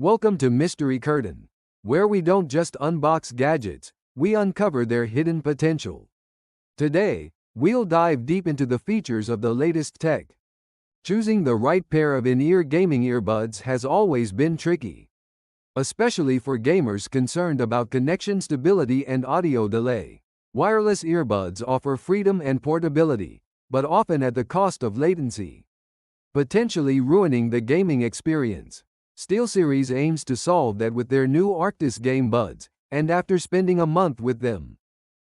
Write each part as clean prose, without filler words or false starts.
Welcome to Mystery Curtain, where we don't just unbox gadgets, we uncover their hidden potential. Today, we'll dive deep into the features of the latest tech. Choosing the right pair of in-ear gaming earbuds has always been tricky, especially for gamers concerned about connection stability and audio delay. Wireless earbuds offer freedom and portability, but often at the cost of latency, potentially ruining the gaming experience. SteelSeries aims to solve that with their new Arctis GameBuds, and after spending a month with them,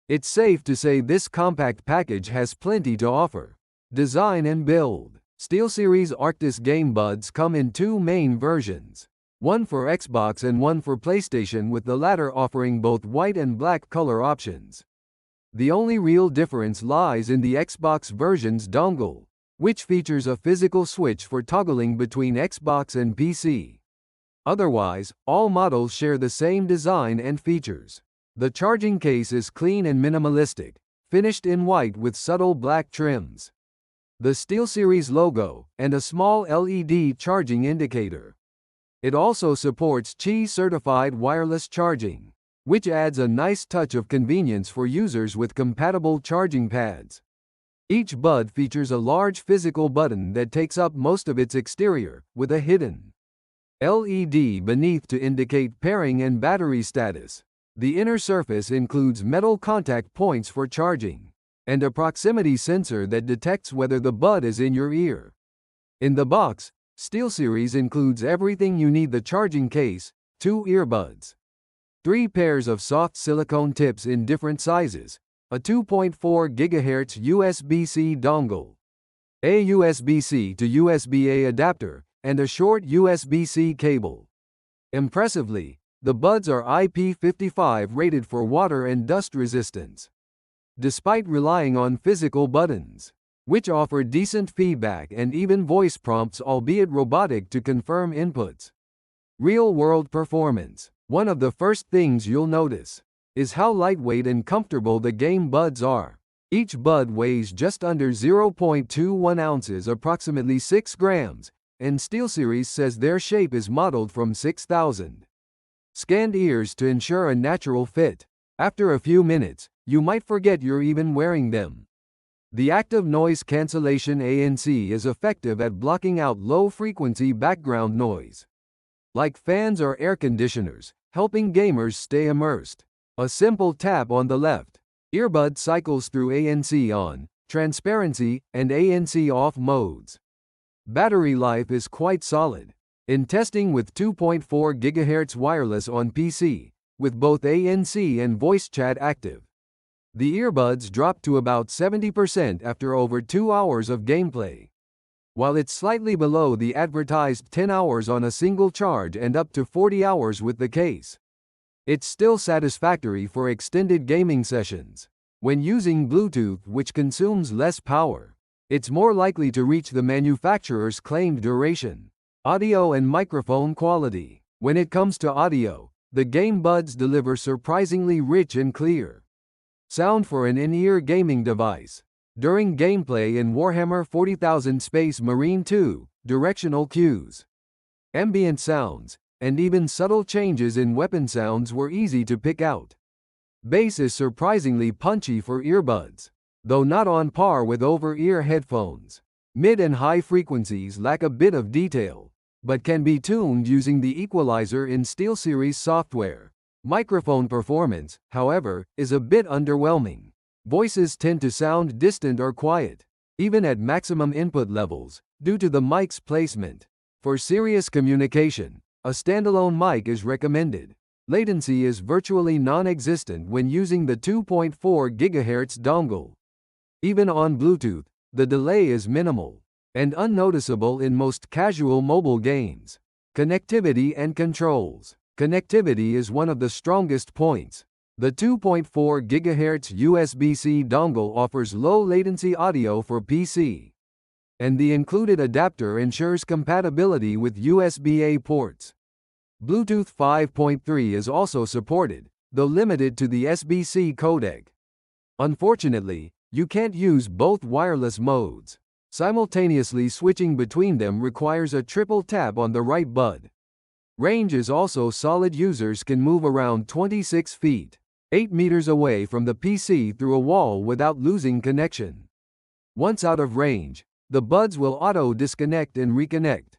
it's safe to say this compact package has plenty to offer. Design and build. SteelSeries Arctis GameBuds come in two main versions, one for Xbox and one for PlayStation, with the latter offering both white and black color options. The only real difference lies in the Xbox version's dongle, which features a physical switch for toggling between Xbox and PC. Otherwise, all models share the same design and features. The charging case is clean and minimalistic, finished in white with subtle black trims, the SteelSeries logo, and a small LED charging indicator. It also supports Qi-certified wireless charging, which adds a nice touch of convenience for users with compatible charging pads. Each bud features a large physical button that takes up most of its exterior, with a hidden LED beneath to indicate pairing and battery status. The inner surface includes metal contact points for charging, and a proximity sensor that detects whether the bud is in your ear. In the box, SteelSeries includes everything you need: the charging case, 2 earbuds, 3 pairs of soft silicone tips in different sizes, a 2.4 GHz USB-C dongle, a USB-C to USB-A adapter, and a short USB-C cable. Impressively, the buds are IP55 rated for water and dust resistance, despite relying on physical buttons, which offer decent feedback and even voice prompts, albeit robotic, to confirm inputs. Real-world performance. One of the first things you'll notice is how lightweight and comfortable the GameBuds are. Each bud weighs just under 0.21 ounces, approximately 6 grams, and SteelSeries says their shape is modeled from 6,000 scanned ears to ensure a natural fit. After a few minutes, you might forget you're even wearing them. The active noise cancellation ANC is effective at blocking out low-frequency background noise, like fans or air conditioners, helping gamers stay immersed. A simple tap on the left earbud cycles through ANC on, transparency, and ANC off modes. Battery life is quite solid. In testing with 2.4 GHz wireless on PC, with both ANC and voice chat active, the earbuds dropped to about 70% after over 2 hours of gameplay. While it's slightly below the advertised 10 hours on a single charge and up to 40 hours with the case, it's still satisfactory for extended gaming sessions. When using Bluetooth, which consumes less power, it's more likely to reach the manufacturer's claimed duration. Audio and microphone quality. When it comes to audio, the GameBuds deliver surprisingly rich and clear sound for an in-ear gaming device. During gameplay in Warhammer 40,000 Space Marine 2, directional cues, ambient sounds, and even subtle changes in weapon sounds were easy to pick out. Bass is surprisingly punchy for earbuds, though not on par with over-ear headphones. Mid and high frequencies lack a bit of detail, but can be tuned using the equalizer in SteelSeries software. Microphone performance, however, is a bit underwhelming. Voices tend to sound distant or quiet, even at maximum input levels, due to the mic's placement. For serious communication, a standalone mic is recommended. Latency is virtually non-existent when using the 2.4 GHz dongle. Even on Bluetooth, the delay is minimal and unnoticeable in most casual mobile games. Connectivity and controls. Connectivity is one of the strongest points. The 2.4 GHz USB-C dongle offers low-latency audio for PC, and the included adapter ensures compatibility with USB-A ports. Bluetooth 5.3 is also supported, though limited to the SBC codec. Unfortunately, you can't use both wireless modes. Simultaneously switching between them requires a triple tap on the right bud. Range is also solid. Users can move around 26 feet, 8 meters away from the PC through a wall without losing connection. Once out of range, the buds will auto-disconnect and reconnect.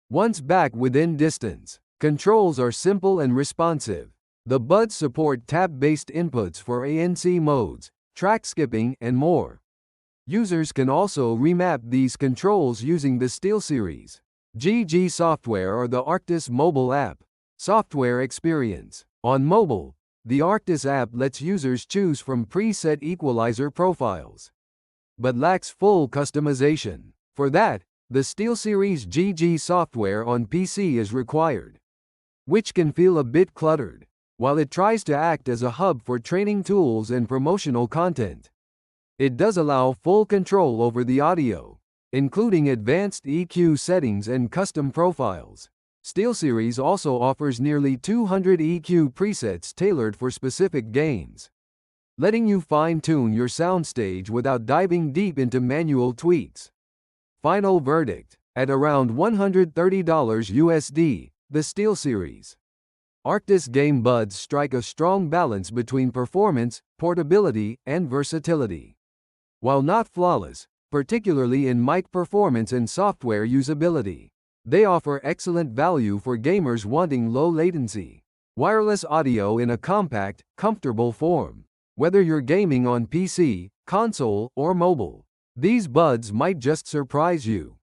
Once back within distance, controls are simple and responsive. The buds support tab-based inputs for ANC modes, track skipping, and more. Users can also remap these controls using the SteelSeries GG software or the Arctis mobile app. Software experience. On mobile, the Arctis app lets users choose from preset equalizer profiles, but lacks full customization. For that, the SteelSeries GG software on PC is required, which can feel a bit cluttered. While it tries to act as a hub for training tools and promotional content, it does allow full control over the audio, including advanced EQ settings and custom profiles. SteelSeries also offers nearly 200 EQ presets tailored for specific games, letting you fine-tune your soundstage without diving deep into manual tweaks. Final verdict: at around $130 USD, the SteelSeries Arctis GameBuds strike a strong balance between performance, portability, and versatility. While not flawless, particularly in mic performance and software usability, they offer excellent value for gamers wanting low latency, wireless audio in a compact, comfortable form. Whether you're gaming on PC, console, or mobile, these buds might just surprise you.